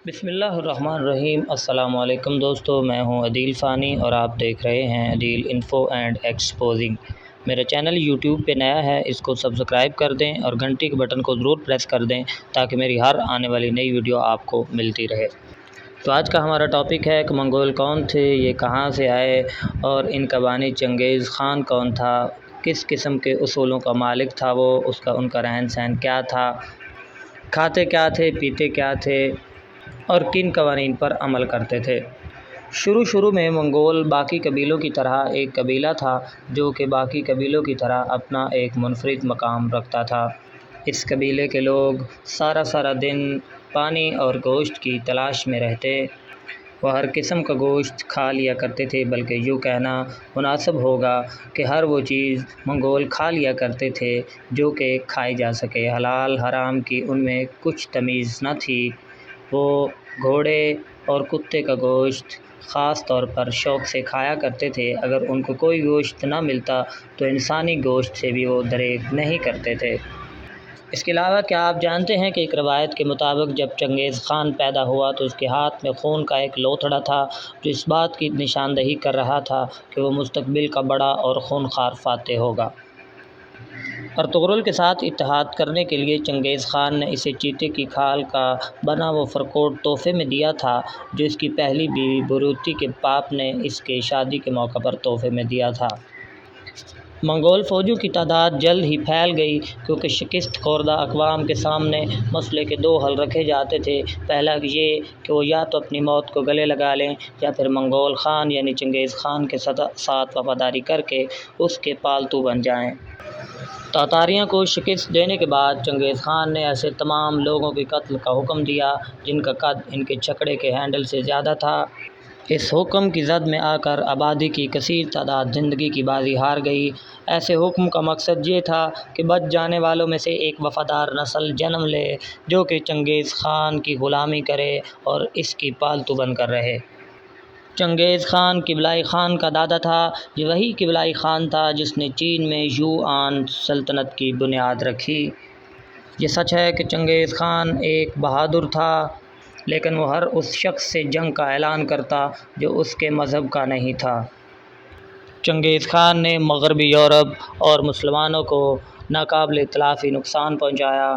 بسم اللہ الرحمن الرحیم۔ السلام علیکم دوستو، میں ہوں عدیل فانی اور آپ دیکھ رہے ہیں عدیل انفو اینڈ ایکسپوزنگ۔ میرا چینل یوٹیوب پہ نیا ہے، اس کو سبسکرائب کر دیں اور گھنٹی کے بٹن کو ضرور پریس کر دیں تاکہ میری ہر آنے والی نئی ویڈیو آپ کو ملتی رہے۔ تو آج کا ہمارا ٹاپک ہے کہ منگول کون تھے، یہ کہاں سے آئے اور ان کا بانی چنگیز خان کون تھا، کس قسم کے اصولوں کا مالک تھا وہ، ان کا رہن سہن کیا تھا، کھاتے کیا تھے، پیتے کیا تھے اور کن قوانین پر عمل کرتے تھے۔ شروع میں منگول باقی قبیلوں کی طرح ایک قبیلہ تھا جو کہ باقی قبیلوں کی طرح اپنا ایک منفرد مقام رکھتا تھا۔ اس قبیلے کے لوگ سارا دن پانی اور گوشت کی تلاش میں رہتے۔ وہ ہر قسم کا گوشت کھا لیا کرتے تھے، بلکہ یوں کہنا مناسب ہوگا کہ ہر وہ چیز منگول کھا لیا کرتے تھے جو کہ کھائی جا سکے۔ حلال حرام کی ان میں کچھ تمیز نہ تھی۔ وہ گھوڑے اور کتے کا گوشت خاص طور پر شوق سے کھایا کرتے تھے۔ اگر ان کو کوئی گوشت نہ ملتا تو انسانی گوشت سے بھی وہ دریغ نہیں کرتے تھے۔ اس کے علاوہ کیا آپ جانتے ہیں کہ ایک روایت کے مطابق جب چنگیز خان پیدا ہوا تو اس کے ہاتھ میں خون کا ایک لوتھڑا تھا جو اس بات کی نشاندہی کر رہا تھا کہ وہ مستقبل کا بڑا اور خونخوار فاتح ہوگا۔ ارطغرل کے ساتھ اتحاد کرنے کے لیے چنگیز خان نے اسے چیتے کی کھال کا بنا وہ فرکوٹ تحفے میں دیا تھا جو اس کی پہلی بیوی بروتی کے باپ نے اس کے شادی کے موقع پر تحفے میں دیا تھا۔ منگول فوجوں کی تعداد جلد ہی پھیل گئی کیونکہ شکست خوردہ اقوام کے سامنے مسئلے کے دو حل رکھے جاتے تھے۔ پہلا یہ کہ وہ یا تو اپنی موت کو گلے لگا لیں یا پھر منگول خان یعنی چنگیز خان کے ساتھ وفاداری کر کے اس کے پالتو بن جائیں۔ تاتاریوں کو شکست دینے کے بعد چنگیز خان نے ایسے تمام لوگوں کے قتل کا حکم دیا جن کا قد ان کے چھکڑے کے ہینڈل سے زیادہ تھا۔ اس حکم کی زد میں آ کر آبادی کی کثیر تعداد زندگی کی بازی ہار گئی۔ ایسے حکم کا مقصد یہ تھا کہ بچ جانے والوں میں سے ایک وفادار نسل جنم لے جو کہ چنگیز خان کی غلامی کرے اور اس کی پالتو بن کر رہے۔ چنگیز خان قبلائی خان کا دادا تھا۔ یہ وہی قبلائی خان تھا جس نے چین میں یوآن سلطنت کی بنیاد رکھی۔ یہ سچ ہے کہ چنگیز خان ایک بہادر تھا، لیکن وہ ہر اس شخص سے جنگ کا اعلان کرتا جو اس کے مذہب کا نہیں تھا۔ چنگیز خان نے مغربی یورپ اور مسلمانوں کو ناقابل تلافی نقصان پہنچایا۔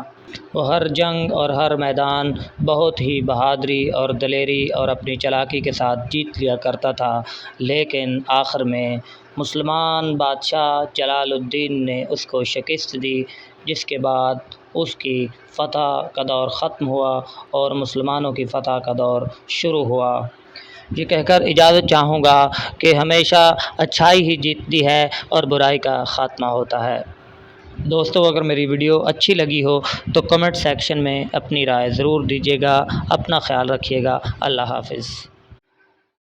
وہ ہر جنگ اور ہر میدان بہت ہی بہادری اور دلیری اور اپنی چالاکی کے ساتھ جیت لیا کرتا تھا، لیکن آخر میں مسلمان بادشاہ جلال الدین نے اس کو شکست دی، جس کے بعد اس کی فتح کا دور ختم ہوا اور مسلمانوں کی فتح کا دور شروع ہوا۔ یہ کہہ کر اجازت چاہوں گا کہ ہمیشہ اچھائی ہی جیتتی ہے اور برائی کا خاتمہ ہوتا ہے۔ دوستو، اگر میری ویڈیو اچھی لگی ہو تو کمنٹ سیکشن میں اپنی رائے ضرور دیجیے گا۔ اپنا خیال رکھیے گا۔ اللہ حافظ۔